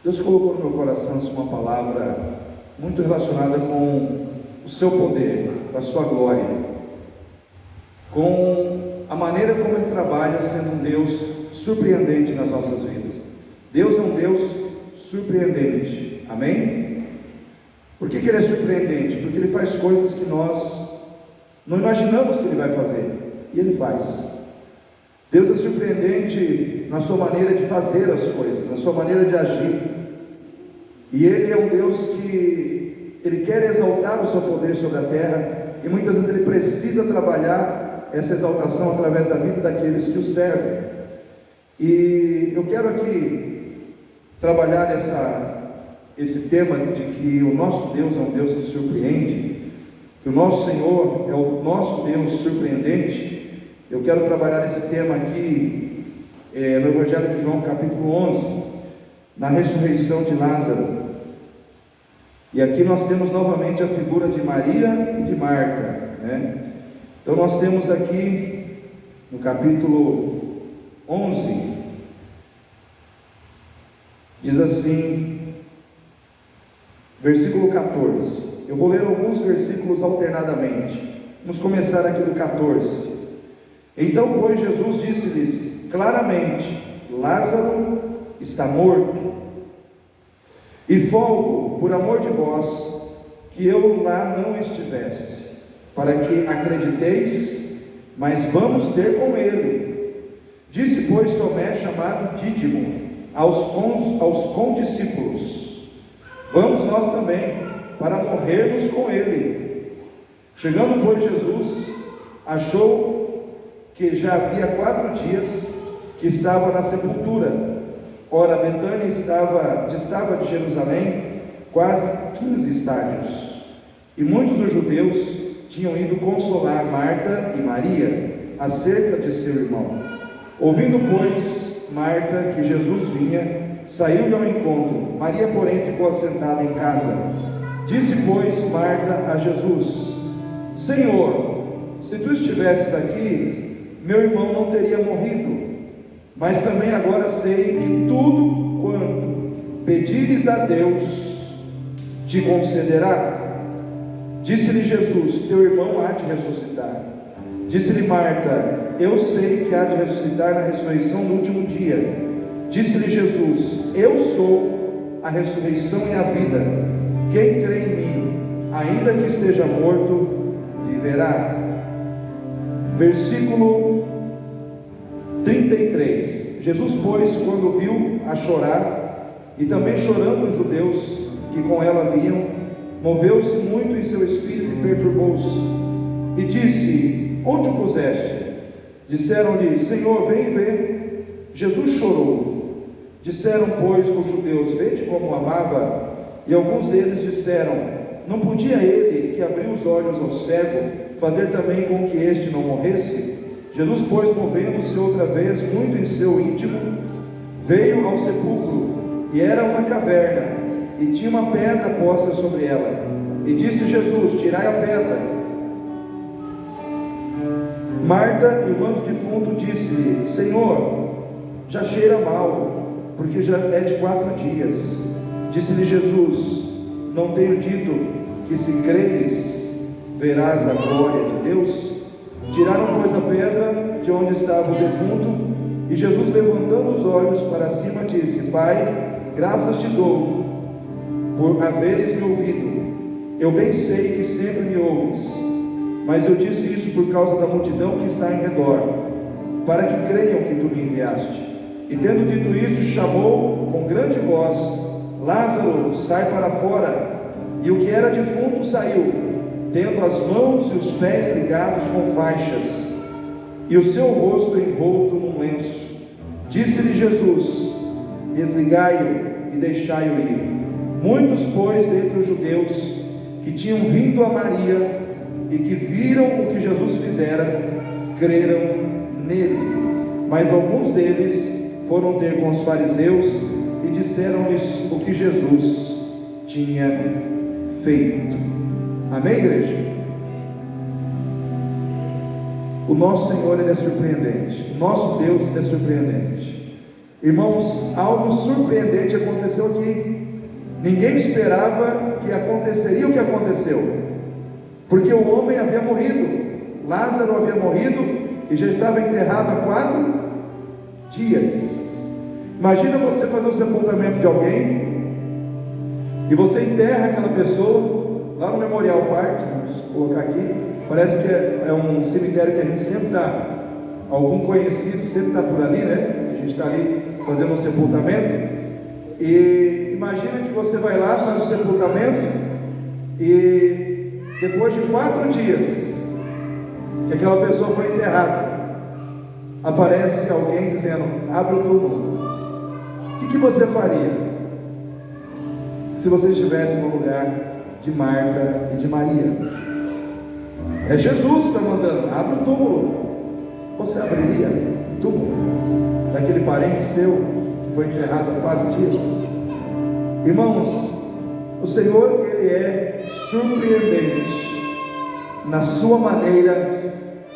Deus colocou no meu coração uma palavra muito relacionada com o seu poder, com a sua glória, com a maneira como Ele trabalha, sendo um Deus surpreendente nas nossas vidas. Deus é um Deus surpreendente, amém? Por que Ele é surpreendente? Porque Ele faz coisas que nós não imaginamos que Ele vai fazer, e Ele faz. Deus é surpreendente na sua maneira de fazer as coisas, na sua maneira de agir, e Ele é um Deus que Ele quer exaltar o seu poder sobre a terra, e muitas vezes Ele precisa trabalhar essa exaltação através da vida daqueles que o servem. E eu quero aqui trabalhar esse tema de que o nosso Deus é um Deus que surpreende, que o nosso Senhor é o nosso Deus surpreendente. Eu quero trabalhar esse tema aqui no Evangelho de João, capítulo 11, na ressurreição de Lázaro. E aqui nós temos novamente a figura de Maria e de Marta, né? Então nós temos aqui no capítulo 11, diz assim, versículo 14. Eu vou ler alguns versículos alternadamente. Vamos começar aqui do 14. Então, pois, Jesus disse-lhes claramente: Lázaro está morto, e folgo por amor de vós que eu lá não estivesse, para que acrediteis, mas vamos ter com ele. Disse, pois, Tomé, chamado Dídimo, aos condiscípulos: vamos nós também, para morrermos com ele. Chegando, pois, Jesus achou que já havia 4 dias que estava na sepultura. Ora, Betânia distava de Jerusalém quase 15 estádios, e muitos dos judeus tinham ido consolar Marta e Maria acerca de seu irmão. Ouvindo, pois, Marta que Jesus vinha, saiu-lhe ao encontro. Maria, porém, ficou assentada em casa. Disse, pois, Marta a Jesus: Senhor, se tu estivesses aqui, meu irmão não teria morrido. Mas também agora sei que tudo quanto pedires a Deus te concederá. Disse-lhe Jesus: teu irmão há de ressuscitar. Disse-lhe Marta: eu sei que há de ressuscitar na ressurreição no último dia. Disse-lhe Jesus: eu sou a ressurreição e a vida. Quem crê em mim, ainda que esteja morto, viverá. Versículo 33. Jesus, pois, quando viu a chorar, e também chorando os judeus que com ela vinham, moveu-se muito em seu espírito e perturbou-se, e disse: onde o puseste? Disseram-lhe: Senhor, vem e vê. Jesus chorou. Disseram, pois, os judeus: vede como o amava. E alguns deles disseram: não podia ele, que abriu os olhos ao cego, fazer também com que este não morresse? Jesus, pois, movendo-se outra vez muito em seu íntimo, veio ao sepulcro, e era uma caverna, e tinha uma pedra posta sobre ela. E disse Jesus: tirai a pedra. Marta, irmã do defunto, disse-lhe: Senhor, já cheira mal, porque já é de 4 dias. Disse-lhe Jesus: não tenho dito que, se creres, verás a glória de Deus? Tiraram, pois, a pedra de onde estava o defunto, e Jesus, levantando os olhos para cima, disse: Pai, graças te dou por haveres me ouvido. Eu bem sei que sempre me ouves, mas eu disse isso por causa da multidão que está em redor, para que creiam que tu me enviaste. E tendo dito isso, chamou com grande voz: Lázaro, sai para fora. E o que era defunto saiu, tendo as mãos e os pés ligados com faixas, e o seu rosto envolto num lenço. Disse-lhe Jesus: desligai-o e deixai-o ir. Muitos, pois, dentre os judeus que tinham vindo a Maria e que viram o que Jesus fizera, creram nele. Mas alguns deles foram ter com os fariseus e disseram-lhes o que Jesus tinha feito. Amém, igreja? O nosso Senhor, Ele é surpreendente. O nosso Deus é surpreendente. Irmãos, algo surpreendente aconteceu aqui. Ninguém esperava que aconteceria o que aconteceu, porque o homem havia morrido, Lázaro havia morrido e já estava enterrado há 4 dias. Imagina você fazer o sepultamento de alguém e você enterra aquela pessoa lá no Memorial Park, vamos colocar aqui, parece que é um cemitério que a gente sempre está, algum conhecido sempre está por ali, né? A gente está ali fazendo um sepultamento. E imagina que você vai lá, faz o sepultamento, e depois de 4 dias que aquela pessoa foi enterrada, aparece alguém dizendo: abre o túmulo. O que você faria se você estivesse no lugar de Marta e de Maria? É Jesus que está mandando: abre o túmulo. Você abriria o túmulo daquele parente seu que foi enterrado há 4 dias? Irmãos, o Senhor, Ele é surpreendente na sua maneira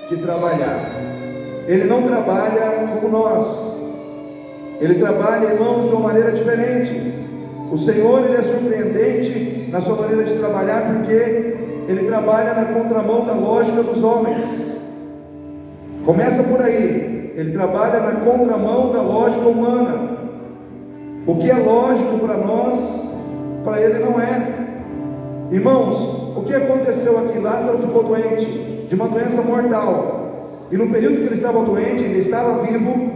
de trabalhar. Ele não trabalha como nós, Ele trabalha, irmãos, de uma maneira diferente. O Senhor, Ele é surpreendente na sua maneira de trabalhar, porque Ele trabalha na contramão da lógica dos homens. Começa por aí. Ele trabalha na contramão da lógica humana. O que é lógico para nós, para Ele não é. Irmãos, o que aconteceu aqui? Lázaro ficou doente, de uma doença mortal, e no período que ele estava doente, ele estava vivo.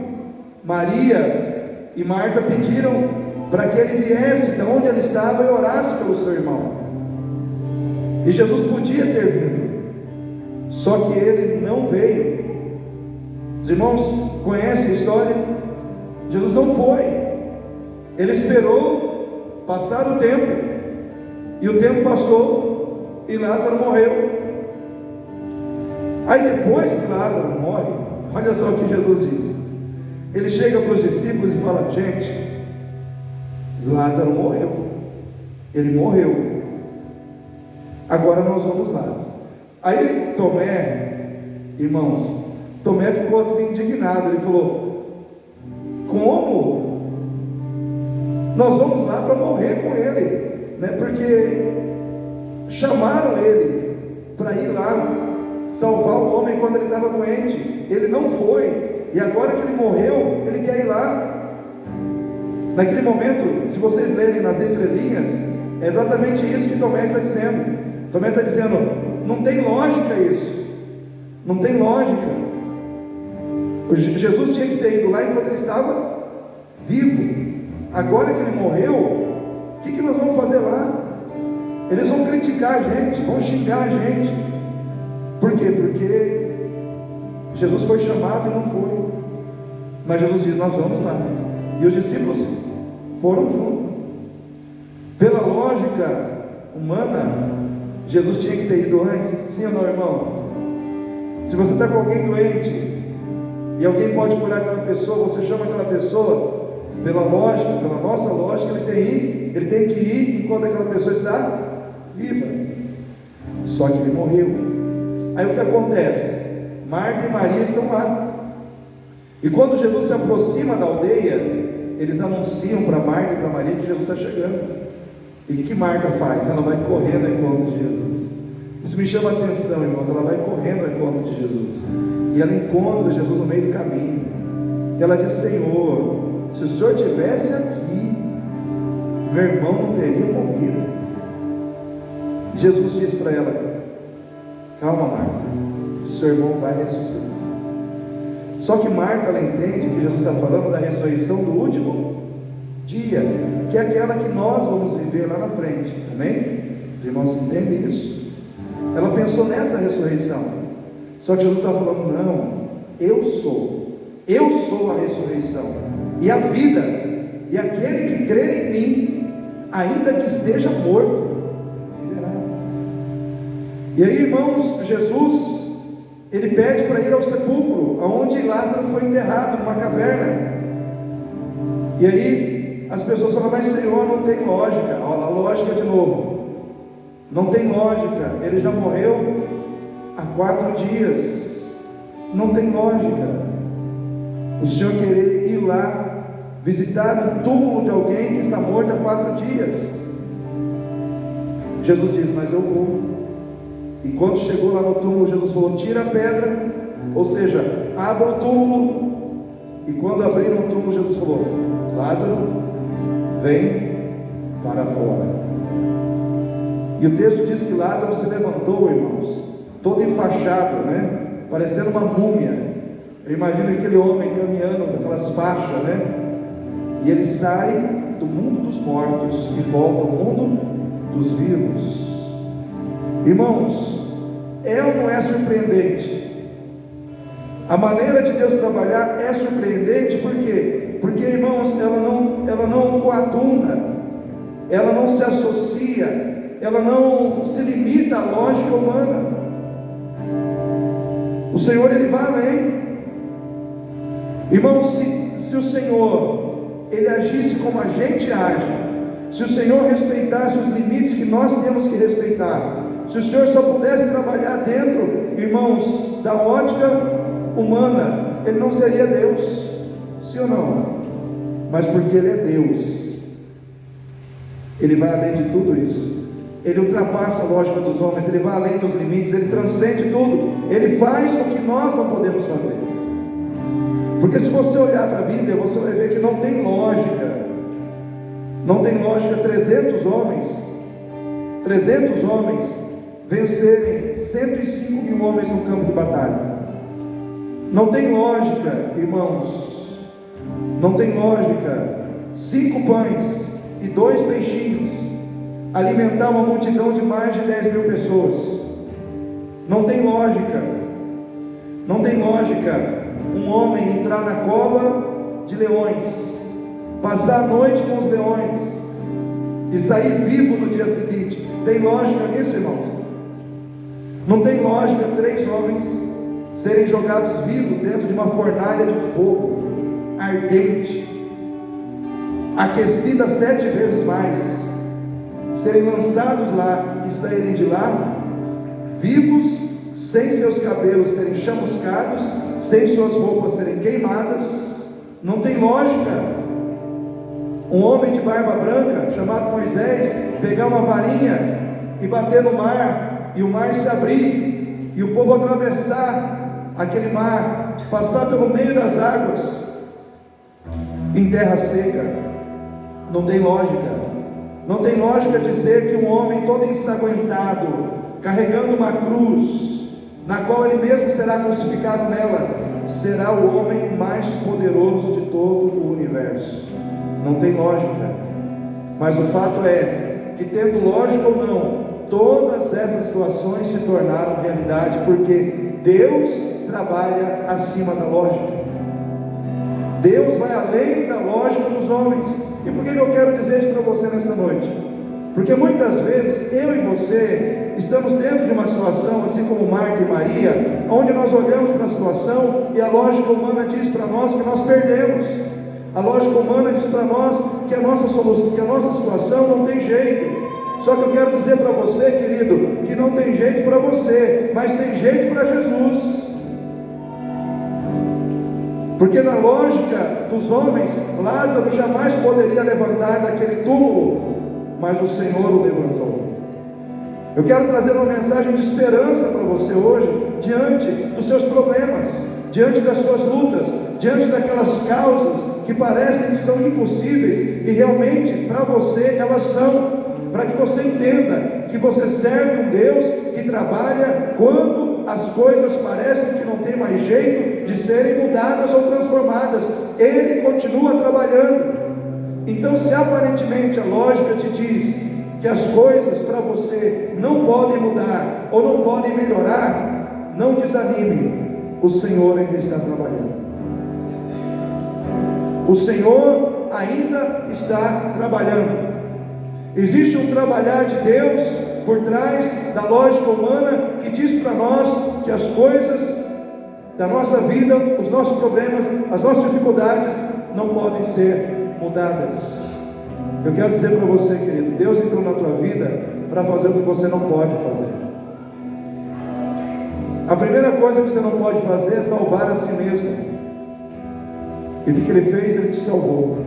Maria e Marta pediram para que ele viesse de onde ele estava e orasse pelo seu irmão. E Jesus podia ter vindo, só que ele não veio. Os irmãos conhecem a história? Jesus não foi. Ele esperou passar o tempo, e o tempo passou e Lázaro morreu. Aí depois que Lázaro morre, olha só o que Jesus diz. Ele chega para os discípulos e fala: gente, Lázaro morreu, ele morreu, agora nós vamos lá. Aí Tomé, irmãos, Tomé ficou assim indignado. Ele falou: como? Nós vamos lá para morrer com ele, né? Porque chamaram ele para ir lá salvar o homem quando ele estava doente. Ele não foi, e agora que ele morreu, ele quer ir lá. Naquele momento, se vocês lerem nas entrelinhas, é exatamente isso que Tomé está dizendo. Tomé está dizendo: não tem lógica isso, não tem lógica. Jesus tinha que ter ido lá enquanto ele estava vivo. Agora que ele morreu, o que nós vamos fazer lá? Eles vão criticar a gente, vão xingar a gente. Por quê? Porque Jesus foi chamado e não foi. Mas Jesus diz: nós vamos lá. E os discípulos foram juntos. Pela lógica humana, Jesus tinha que ter ido antes. Sim ou não, irmãos? Se você está com alguém doente e alguém pode curar aquela pessoa, você chama aquela pessoa. Pela lógica, pela nossa lógica, ele tem que ir enquanto aquela pessoa está viva. Só que ele morreu. Aí o que acontece? Marta e Maria estão lá. E quando Jesus se aproxima da aldeia, eles anunciam para Marta e para Maria que Jesus está chegando. E o que Marta faz? Ela vai correndo ao encontro de Jesus. Isso me chama a atenção, irmãos. Ela vai correndo ao encontro de Jesus. E ela encontra Jesus no meio do caminho. E ela diz: Senhor, se o Senhor estivesse aqui, meu irmão não teria morrido. Jesus disse para ela: calma, Marta, o seu irmão vai ressuscitar. Só que Marta, ela entende que Jesus está falando da ressurreição do último dia, que é aquela que nós vamos viver lá na frente. Amém? Os irmãos entendem isso? Ela pensou nessa ressurreição. Só que Jesus está falando: não, eu sou a ressurreição e a vida, e aquele que crer em mim, ainda que esteja morto, viverá. E aí, irmãos, Jesus, ele pede para ir ao sepulcro, aonde Lázaro foi enterrado, numa caverna. E aí as pessoas falam: mas Senhor, não tem lógica. Olha a lógica de novo, não tem lógica, ele já morreu há 4 dias, não tem lógica o Senhor querer ir lá visitar um túmulo de alguém que está morto há 4 dias. Jesus diz: mas eu vou. E quando chegou lá no túmulo, Jesus falou: tira a pedra, ou seja, abra o túmulo. E quando abriram o túmulo, Jesus falou: Lázaro, vem para fora. E o texto diz que Lázaro se levantou, irmãos, todo enfaixado, parecendo uma múmia. Eu imagino aquele homem caminhando com aquelas faixas, E ele sai do mundo dos mortos e volta ao mundo dos vivos. Irmãos, é ou não é surpreendente? A maneira de Deus trabalhar é surpreendente, por quê? Porque, irmãos, ela não coaduna, ela não se associa, ela não se limita à lógica humana. O Senhor, Ele vai além. Irmãos, se o Senhor, Ele agisse como a gente age, se o Senhor respeitasse os limites que nós temos que respeitar, se o Senhor só pudesse trabalhar dentro, irmãos, da ótica humana, Ele não seria Deus, sim ou não? Mas porque Ele é Deus, Ele vai além de tudo isso. Ele ultrapassa a lógica dos homens, Ele vai além dos limites, Ele transcende tudo, Ele faz o que nós não podemos fazer. Porque se você olhar para a Bíblia, você vai ver que não tem lógica 300 homens vencerem 105 mil homens no campo de batalha. Não tem lógica, irmãos, não tem lógica 5 pães e 2 peixinhos alimentar uma multidão de mais de 10 mil pessoas. Não tem lógica um homem entrar na cova de leões, passar a noite com os leões e sair vivo no dia seguinte. Tem lógica nisso, irmãos? Não tem lógica 3 homens serem jogados vivos dentro de uma fornalha de fogo ardente, aquecida 7 vezes mais, serem lançados lá e saírem de lá vivos, sem seus cabelos serem chamuscados, sem suas roupas serem queimadas. Não tem lógica um homem de barba branca chamado Moisés pegar uma varinha e bater no mar, e o mar se abrir, e o povo atravessar aquele mar, passar pelo meio das águas em terra seca. Não tem lógica dizer que um homem todo ensanguentado, carregando uma cruz, na qual ele mesmo será crucificado nela, será o homem mais poderoso de todo o universo. Não tem lógica. Mas o fato é que, tendo lógica ou não, todas essas situações se tornaram realidade, porque Deus trabalha acima da lógica. Deus vai além da lógica dos homens. E por que eu quero dizer isso para você nessa noite? Porque muitas vezes eu e você estamos dentro de uma situação, assim como Marta e Maria, onde nós olhamos para a situação e a lógica humana diz para nós que nós perdemos. A lógica humana diz para nós que a nossa solução, que a nossa situação não tem jeito. Só que eu quero dizer para você, querido, que não tem jeito para você, mas tem jeito para Jesus. Porque na lógica dos homens, Lázaro jamais poderia levantar daquele túmulo, mas o Senhor o levantou. Eu quero trazer uma mensagem de esperança para você hoje, diante dos seus problemas, diante das suas lutas, diante daquelas causas que parecem que são impossíveis, e realmente para você elas são, para que você entenda que você serve um Deus que trabalha quando as coisas parecem que não tem mais jeito de serem mudadas ou transformadas. Ele continua trabalhando. Então, se aparentemente a lógica te diz que as coisas para você não podem mudar ou não podem melhorar, não desanime, o Senhor ainda está trabalhando. O Senhor ainda está trabalhando. Existe um trabalhar de Deus por trás da lógica humana que diz para nós que as coisas da nossa vida, os nossos problemas, as nossas dificuldades não podem ser mudadas. Eu quero dizer para você, querido, Deus entrou na tua vida para fazer o que você não pode fazer. A primeira coisa que você não pode fazer é salvar a si mesmo. E o que ele fez? Ele te salvou.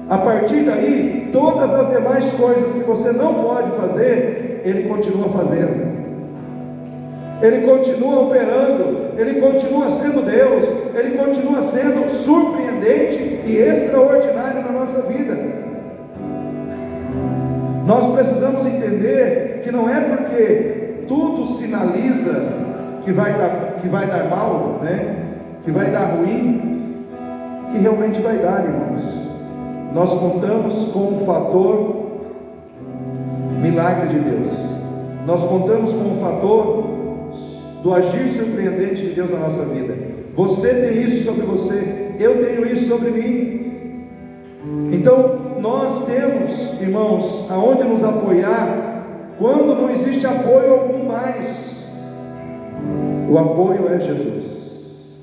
A partir daí, todas as demais coisas que você não pode fazer, Ele continua fazendo. Ele continua operando, Ele continua sendo Deus, Ele continua sendo surpreendente e extraordinário na nossa vida. Nós precisamos entender que não é porque tudo sinaliza que vai dar mal, né? Que vai dar ruim, que realmente vai dar, irmãos. Nós contamos com o fator milagre de Deus. Nós contamos com o fator do agir surpreendente de Deus na nossa vida. Você tem isso sobre você, eu tenho isso sobre mim. Então nós temos, irmãos, aonde nos apoiar quando não existe apoio algum mais. O apoio é Jesus.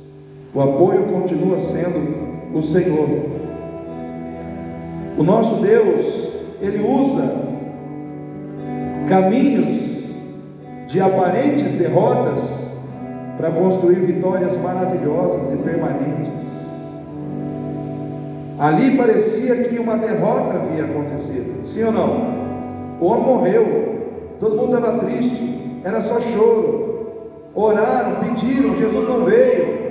O apoio continua sendo o Senhor. O nosso Deus, Ele usa caminhos de aparentes derrotas para construir vitórias maravilhosas e permanentes. Ali parecia que uma derrota havia acontecido, sim ou não? O homem morreu, todo mundo estava triste, era só choro, oraram, pediram, Jesus não veio.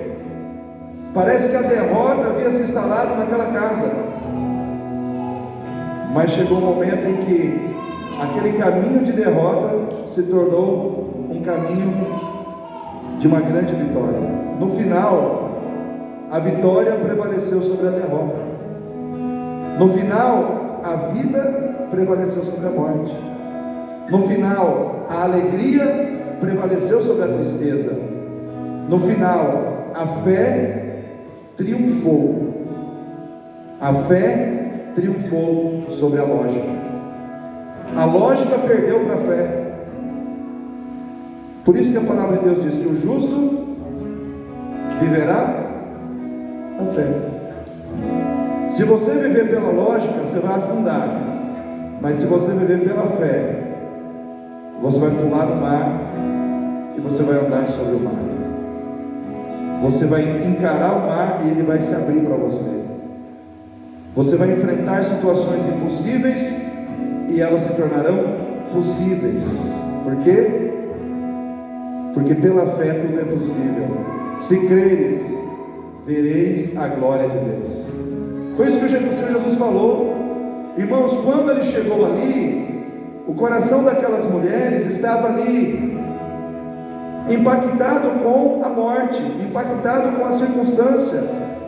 Parece que a derrota havia se instalado naquela casa. Mas chegou um momento em que aquele caminho de derrota se tornou um caminho de uma grande vitória. No final, a vitória prevaleceu sobre a derrota. No final, a vida prevaleceu sobre a morte. No final, a alegria prevaleceu sobre a tristeza. No final, a fé triunfou. A fé triunfou sobre a lógica. A lógica perdeu para a fé. Por isso que a palavra de Deus diz que o justo viverá a fé. Se você viver pela lógica, você vai afundar. Mas se você viver pela fé, você vai pular no mar e você vai andar sobre o mar. Você vai encarar o mar e ele vai se abrir para você. Você vai enfrentar situações impossíveis e elas se tornarão possíveis. Por quê? Porque pela fé tudo é possível. Se creres, vereis a glória de Deus. Foi isso que o Senhor Jesus falou. Irmãos, quando ele chegou ali, o coração daquelas mulheres estava ali, impactado com a morte, impactado com a circunstância.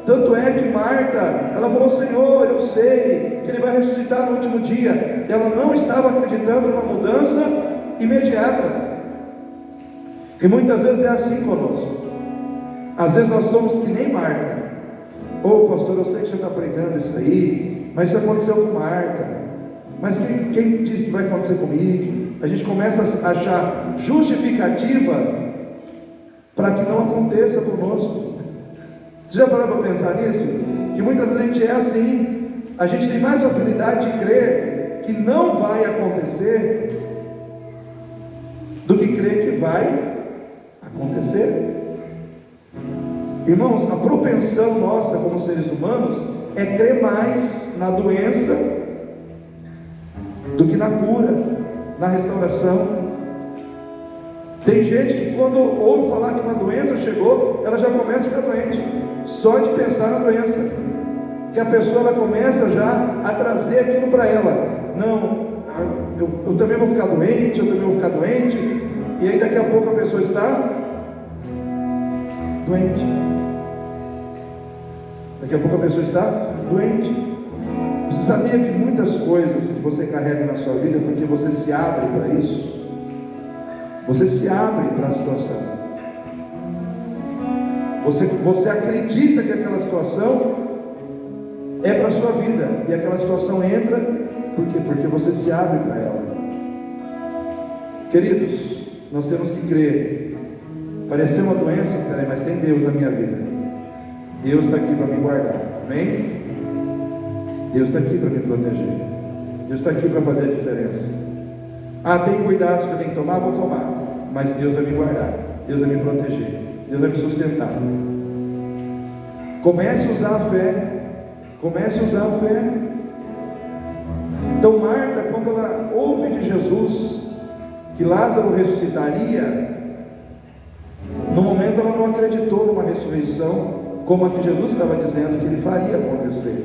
Tanto é que Marta, ela falou: Senhor, eu sei que Ele vai ressuscitar no último dia. Ela não estava acreditando numa mudança imediata. E muitas vezes é assim conosco. Às vezes nós somos que nem Marta. Pastor, eu sei que o senhor está pregando isso aí, mas isso aconteceu com Marta. Mas quem disse que vai acontecer comigo? A gente começa a achar justificativa para que não aconteça conosco. Você já parou para pensar nisso? Que muitas vezes a gente é assim. A gente tem mais facilidade de crer que não vai acontecer do que crer que vai acontecer. Irmãos, a propensão nossa como seres humanos é crer mais na doença do que na cura, na restauração. Tem gente que quando ouve falar que uma doença chegou, ela já começa a ficar doente, só de pensar na doença. Que a pessoa ela começa já a trazer aquilo para ela. Não, eu também vou ficar doente, eu também vou ficar doente. E aí daqui a pouco a pessoa está doente. Daqui a pouco a pessoa está doente. Você sabia que muitas coisas que você carrega na sua vida, porque você se abre para isso, você se abre para a situação, você acredita que aquela situação é para a sua vida, e aquela situação entra, por quê? Porque você se abre para ela. Queridos, nós temos que crer. Pareceu uma doença, mas tem Deus na minha vida. Deus está aqui para me guardar, amém? Deus está aqui para me proteger. Deus está aqui para fazer a diferença. Tem cuidados que eu tenho que tomar, vou tomar. Mas Deus vai me guardar, Deus vai me proteger, Deus vai me sustentar. Comece a usar a fé. Comece a usar a fé. Então Marta, quando ela ouve de Jesus que Lázaro ressuscitaria, no momento ela não acreditou numa ressurreição como a que Jesus estava dizendo que ele faria acontecer.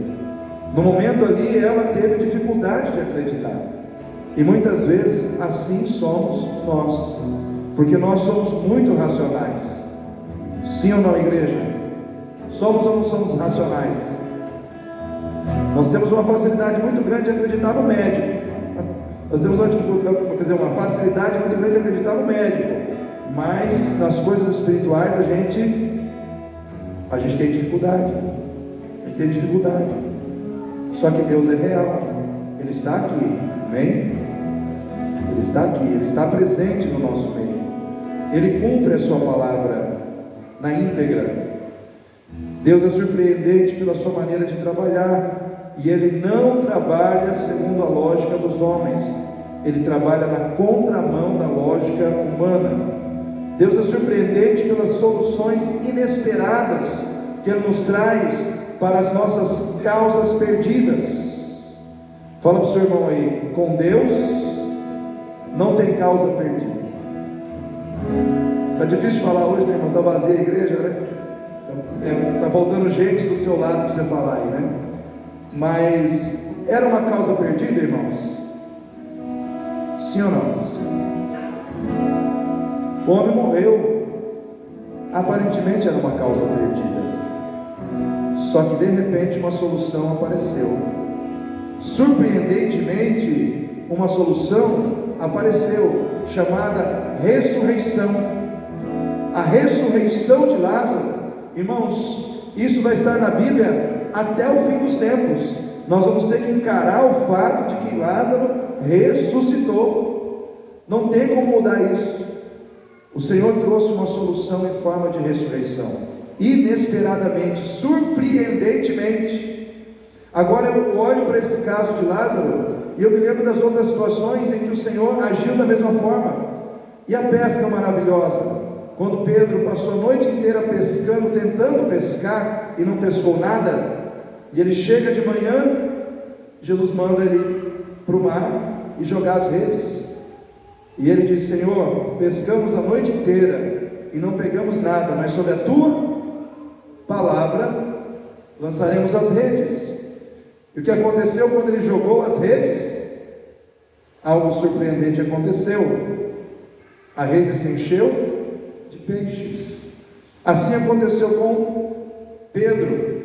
No momento ali ela teve dificuldade de acreditar. E muitas vezes assim somos nós, porque nós somos muito racionais. Sim ou não, igreja? Somos ou não somos racionais? Nós temos uma facilidade muito grande de acreditar no médico. Nós temos uma facilidade muito grande de acreditar no médico. Mas nas coisas espirituais a gente tem dificuldade. A gente tem dificuldade. Só que Deus é real. Ele está aqui. Amém? Ele está aqui. Ele está presente no nosso meio. Ele cumpre a sua palavra na íntegra. Deus é surpreendente pela sua maneira de trabalhar, e Ele não trabalha segundo a lógica dos homens, Ele trabalha na contramão da lógica humana. Deus é surpreendente pelas soluções inesperadas que Ele nos traz para as nossas causas perdidas. Fala para o seu irmão aí, com Deus não tem causa perdida. Está difícil de falar hoje, né, irmãos? Está vazia a igreja, né? Está faltando gente do seu lado para você falar aí, né? Mas era uma causa perdida, irmãos? Sim ou não? O homem morreu. Aparentemente era uma causa perdida. Só que de repente uma solução apareceu. Surpreendentemente, uma solução apareceu, chamada ressurreição. A ressurreição de Lázaro. Irmãos, isso vai estar na Bíblia até o fim dos tempos. Nós vamos ter que encarar o fato de que Lázaro ressuscitou. Não tem como mudar isso. O Senhor trouxe uma solução em forma de ressurreição, inesperadamente, surpreendentemente. Agora eu olho para esse caso de Lázaro e eu me lembro das outras situações em que o Senhor agiu da mesma forma. E a pesca maravilhosa, quando Pedro passou a noite inteira pescando, tentando pescar, e não pescou nada, e ele chega de manhã, Jesus manda ele para o mar e jogar as redes, e ele diz: Senhor, pescamos a noite inteira e não pegamos nada, mas sob a tua palavra lançaremos as redes. E o que aconteceu quando ele jogou as redes? Algo surpreendente aconteceu. A rede se encheu de peixes. Assim aconteceu com Pedro,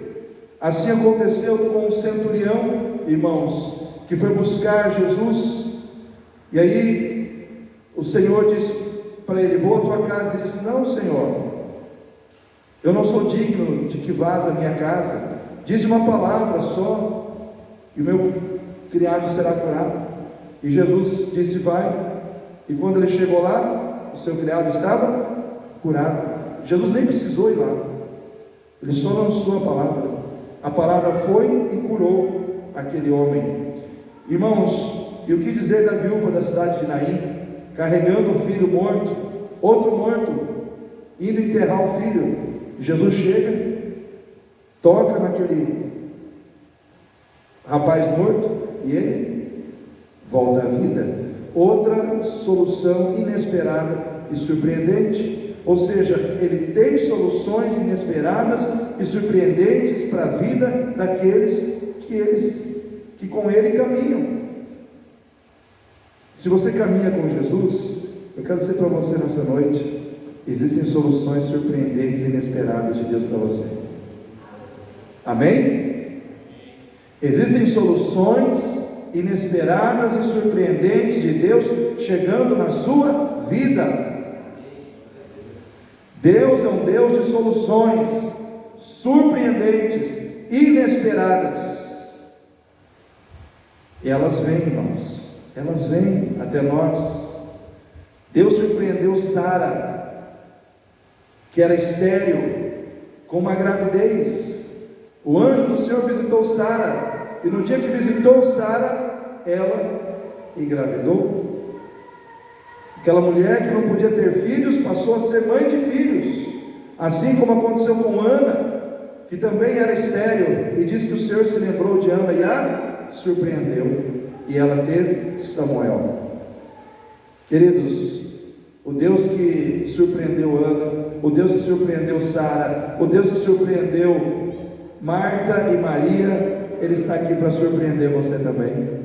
assim aconteceu com o centurião, irmãos, que foi buscar Jesus, e aí o Senhor disse para ele: vou à tua casa. Ele disse: não, Senhor, eu não sou digno de que vás à minha casa, diz uma palavra só e o meu criado será curado. E Jesus disse: vai. E quando ele chegou lá, o seu criado estava curado. Jesus nem precisou ir lá, ele só lançou a palavra foi e curou aquele homem. Irmãos, e o que dizer da viúva da cidade de Naim, carregando o filho morto, outro morto, indo enterrar o filho? Jesus chega, toca naquele rapaz morto e ele volta à vida. Outra solução inesperada e surpreendente. Ou seja, ele tem soluções inesperadas e surpreendentes para a vida daqueles que com ele caminham. Se você caminha com Jesus, eu quero dizer para você nessa noite: existem soluções surpreendentes e inesperadas de Deus para você. Amém? Existem soluções inesperadas e surpreendentes de Deus chegando na sua vida. Deus é um Deus de soluções surpreendentes, inesperadas. E elas vêm, irmãos, elas vêm até nós. Deus surpreendeu Sara, que era estéril, com uma gravidez. O anjo do Senhor visitou Sara, e no dia que visitou Sara, ela engravidou. Aquela mulher que não podia ter filhos passou a ser mãe de filhos, assim como aconteceu com Ana, que também era estéril, e diz que o Senhor se lembrou de Ana e a surpreendeu. e ela teve Samuel. Queridos, o Deus que surpreendeu Ana, o Deus que surpreendeu Sara, o Deus que surpreendeu Marta e Maria, Ele está aqui para surpreender você também.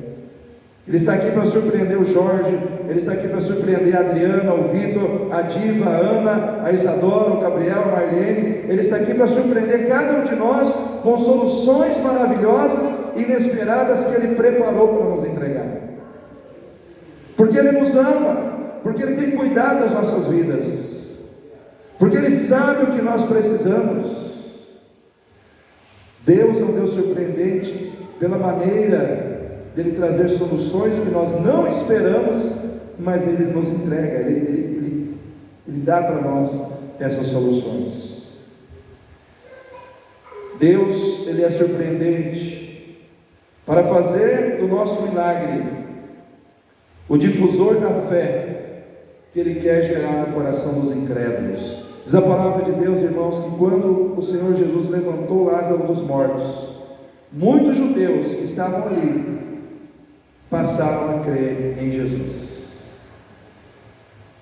Ele está aqui para surpreender o Jorge, Ele está aqui para surpreender a Adriana, o Vitor, a Diva, a Ana, a Isadora, o Gabriel, a Marlene. Ele está aqui para surpreender cada um de nós com soluções maravilhosas, inesperadas, que Ele preparou para nos entregar. Porque Ele nos ama, porque Ele tem cuidado das nossas vidas, porque Ele sabe o que nós precisamos. Deus é um Deus surpreendente pela maneira dele trazer soluções que nós não esperamos, mas Ele nos entrega, Ele dá para nós essas soluções. Deus, Ele é surpreendente para fazer do nosso milagre o difusor da fé que Ele quer gerar no coração dos incrédulos. Diz a palavra de Deus, irmãos, que quando o Senhor Jesus levantou Lázaro dos mortos, muitos judeus que estavam ali passaram a crer em Jesus.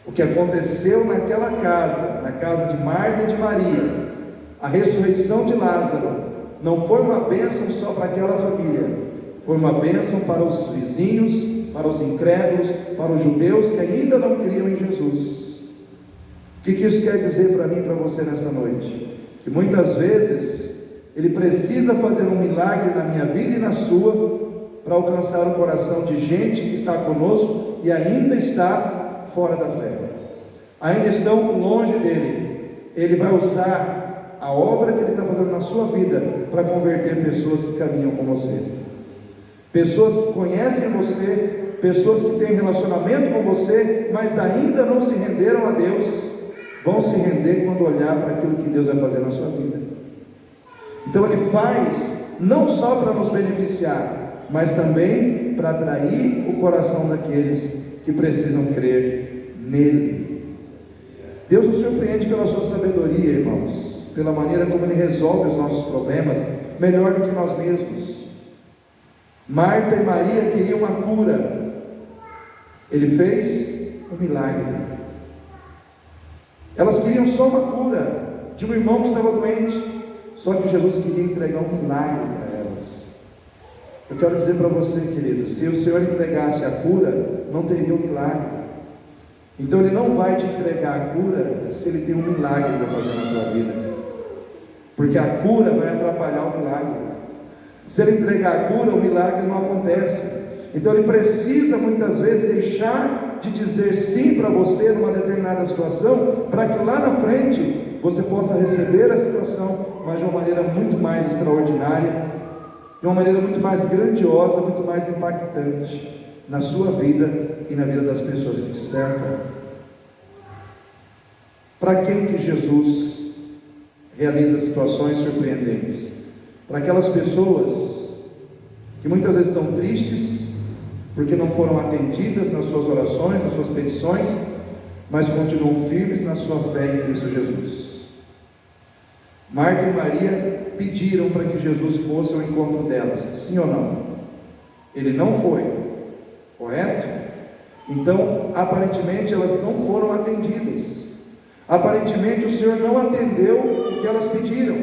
O que aconteceu naquela casa, na casa de Marta e de Maria, a ressurreição de Lázaro, não foi uma bênção só para aquela família, foi uma bênção para os vizinhos, para os incrédulos, para os judeus que ainda não criam em Jesus. O que isso quer dizer para mim e para você nessa noite? Que muitas vezes Ele precisa fazer um milagre na minha vida e na sua, para alcançar o coração de gente que está conosco e ainda está fora da fé, ainda estão longe dele. Ele vai usar a obra que Ele está fazendo na sua vida para converter pessoas que caminham com você, pessoas que conhecem você, pessoas que têm relacionamento com você, mas ainda não se renderam a Deus, vão se render quando olhar para aquilo que Deus vai fazer na sua vida. Então Ele faz não só para nos beneficiar, mas também para atrair o coração daqueles que precisam crer nele. Deus nos surpreende pela sua sabedoria, irmãos, pela maneira como Ele resolve os nossos problemas, melhor do que nós mesmos. Marta e Maria queriam uma cura, Ele fez um milagre. Elas queriam só uma cura de um irmão que estava doente, só que Jesus queria entregar um milagre para elas. Eu quero dizer para você, querido, se o Senhor entregasse a cura, não teria um milagre. Então Ele não vai te entregar a cura se Ele tem um milagre para fazer na tua vida, porque a cura vai atrapalhar o milagre. Se Ele entregar a cura, o milagre não acontece. Então Ele precisa muitas vezes deixar de dizer sim para você numa determinada situação, para que lá na frente você possa receber a situação, mas de uma maneira muito mais extraordinária, de uma maneira muito mais grandiosa, muito mais impactante na sua vida e na vida das pessoas que te cercam. Para quem que Jesus realiza situações surpreendentes? Para aquelas pessoas que muitas vezes estão tristes porque não foram atendidas nas suas orações, nas suas petições, mas continuam firmes na sua fé em Cristo Jesus. Marta e Maria pediram para que Jesus fosse ao encontro delas, sim ou não? Ele não foi, correto? Então, aparentemente elas não foram atendidas, aparentemente o Senhor não atendeu o que elas pediram,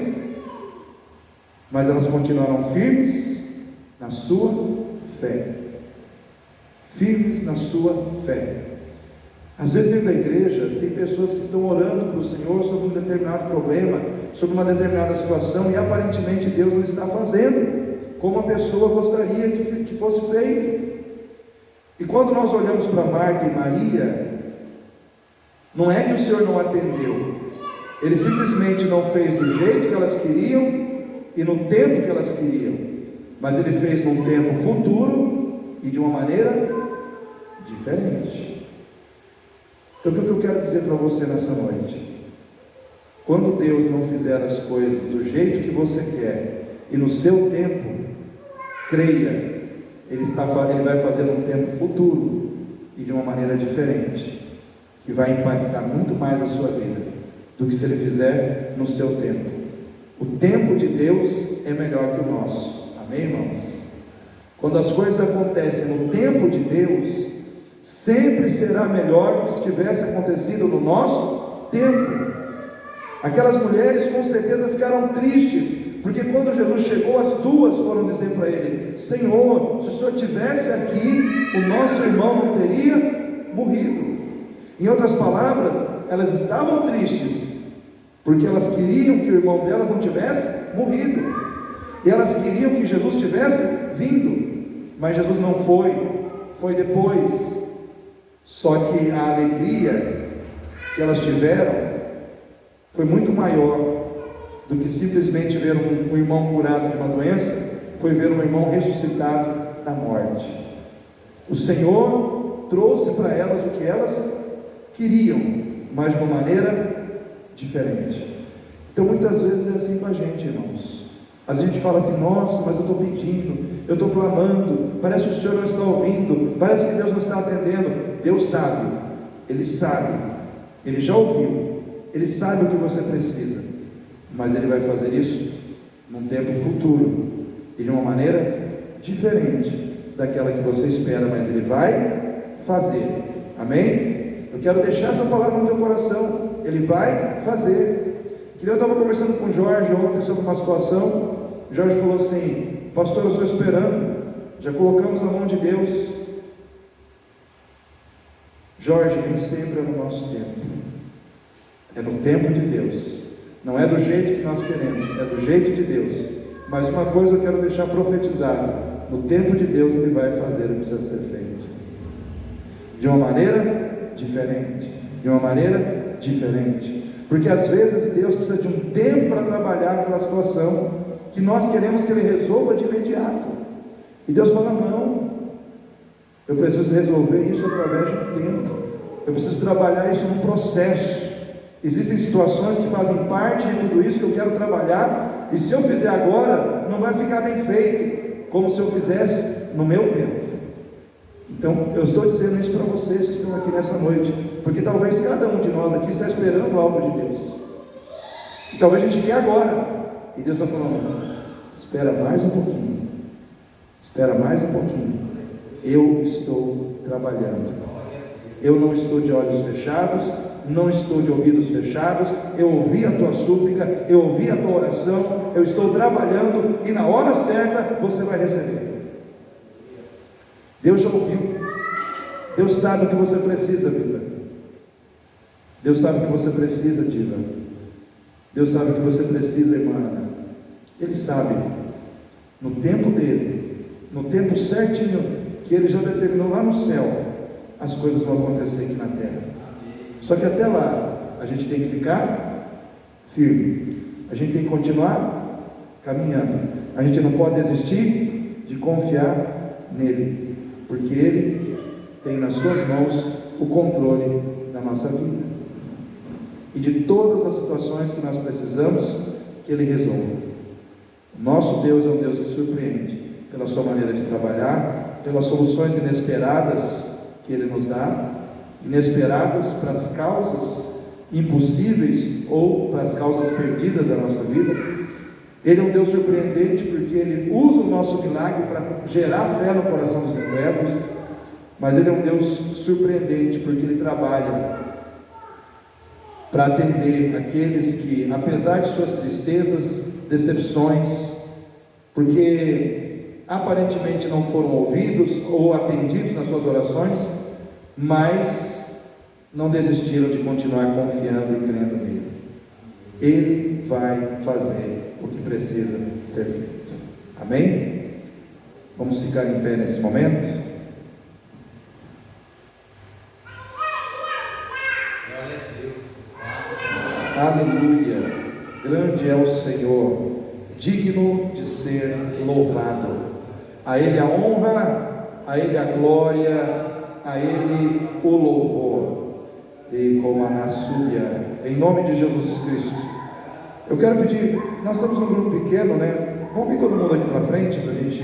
mas elas continuaram firmes na sua fé, firmes na sua fé. Às vezes dentro da igreja tem pessoas que estão orando para o Senhor sobre um determinado problema, sobre uma determinada situação, e aparentemente Deus não está fazendo como a pessoa gostaria que fosse feito. E quando nós olhamos para Marta e Maria, não é que o Senhor não atendeu, Ele simplesmente não fez do jeito que elas queriam e no tempo que elas queriam, mas Ele fez num tempo futuro e de uma maneira diferente. Então o que eu quero dizer para você nessa noite? Quando Deus não fizer as coisas do jeito que você quer e no seu tempo, creia, Ele vai fazer num tempo futuro e de uma maneira diferente, que vai impactar muito mais a sua vida do que se Ele fizer no seu tempo. O tempo de Deus é melhor que o nosso. Amém, irmãos? Quando as coisas acontecem no tempo de Deus, sempre será melhor do que se tivesse acontecido no nosso tempo. Aquelas mulheres com certeza ficaram tristes, porque quando Jesus chegou, as duas foram dizer para ele: Senhor, se o Senhor estivesse aqui, o nosso irmão não teria morrido. Em outras palavras, elas estavam tristes, porque elas queriam que o irmão delas não tivesse morrido, e elas queriam que Jesus tivesse vindo, mas Jesus não foi, foi depois. Só que a alegria que elas tiveram foi muito maior do que simplesmente ver um irmão curado de uma doença, foi ver um irmão ressuscitado da morte. O Senhor trouxe para elas o que elas queriam, mas de uma maneira diferente. Então muitas vezes é assim com a gente, irmãos. A gente fala assim: nossa, mas eu estou pedindo, eu estou clamando, parece que o Senhor não está ouvindo, parece que Deus não está atendendo. Deus sabe, Ele sabe, Ele já ouviu, Ele sabe o que você precisa, mas Ele vai fazer isso num tempo futuro e de uma maneira diferente daquela que você espera, mas Ele vai fazer. Amém? Eu quero deixar essa palavra no teu coração. Ele vai fazer. Eu estava conversando com o Jorge ontem sobre uma situação. O Jorge falou assim: pastor, eu estou esperando, já colocamos na mão de Deus. Jorge, nem sempre é no nosso tempo, é no tempo de Deus. Não é do jeito que nós queremos, é do jeito de Deus. Mas uma coisa eu quero deixar profetizado: no tempo de Deus Ele vai fazer o que precisa ser feito, de uma maneira diferente, de uma maneira diferente. Porque às vezes Deus precisa de um tempo para trabalhar naquela situação que nós queremos que Ele resolva de imediato, e Deus fala: não, eu preciso resolver isso através de um tempo, eu preciso trabalhar isso num processo. Existem situações que fazem parte de tudo isso que eu quero trabalhar, e se eu fizer agora, não vai ficar bem feito, como se eu fizesse no meu tempo. Então, eu estou dizendo isso para vocês que estão aqui nessa noite, porque talvez cada um de nós aqui está esperando algo de Deus, e talvez a gente quer agora, e Deus está falando: espera mais um pouquinho, espera mais um pouquinho, eu estou trabalhando, eu não estou de olhos fechados, não estou de ouvidos fechados, eu ouvi a tua súplica, eu ouvi a tua oração, eu estou trabalhando, e na hora certa você vai receber. Deus já ouviu, Deus sabe o que você precisa, vida. Deus sabe o que você precisa, diva. Deus sabe o que você precisa, irmã Ana. Ele sabe, no tempo dele, no tempo certinho que Ele já determinou lá no céu, as coisas vão acontecer aqui na terra. Só que até lá, a gente tem que ficar firme, a gente tem que continuar caminhando, a gente não pode desistir de confiar nele, porque Ele tem nas suas mãos o controle da nossa vida, e de todas as situações que nós precisamos que Ele resolva. O nosso Deus é um Deus que surpreende pela sua maneira de trabalhar, pelas soluções inesperadas que Ele nos dá, inesperadas para as causas impossíveis ou para as causas perdidas da nossa vida. Ele é um Deus surpreendente porque Ele usa o nosso milagre para gerar fé no coração dos incrédulos, mas Ele é um Deus surpreendente porque Ele trabalha para atender aqueles que, apesar de suas tristezas, decepções, porque aparentemente não foram ouvidos ou atendidos nas suas orações, mas não desistiram de continuar confiando e crendo nele. Ele vai fazer o que precisa ser feito. Amém? Vamos ficar em pé nesse momento. Aleluia! Grande é o Senhor, digno de ser louvado. A Ele a honra, a Ele a glória, a Ele o louvor. E como a Nassúria, em nome de Jesus Cristo. Eu quero pedir, nós estamos num grupo pequeno, né? Vamos vir todo mundo aqui para frente para a gente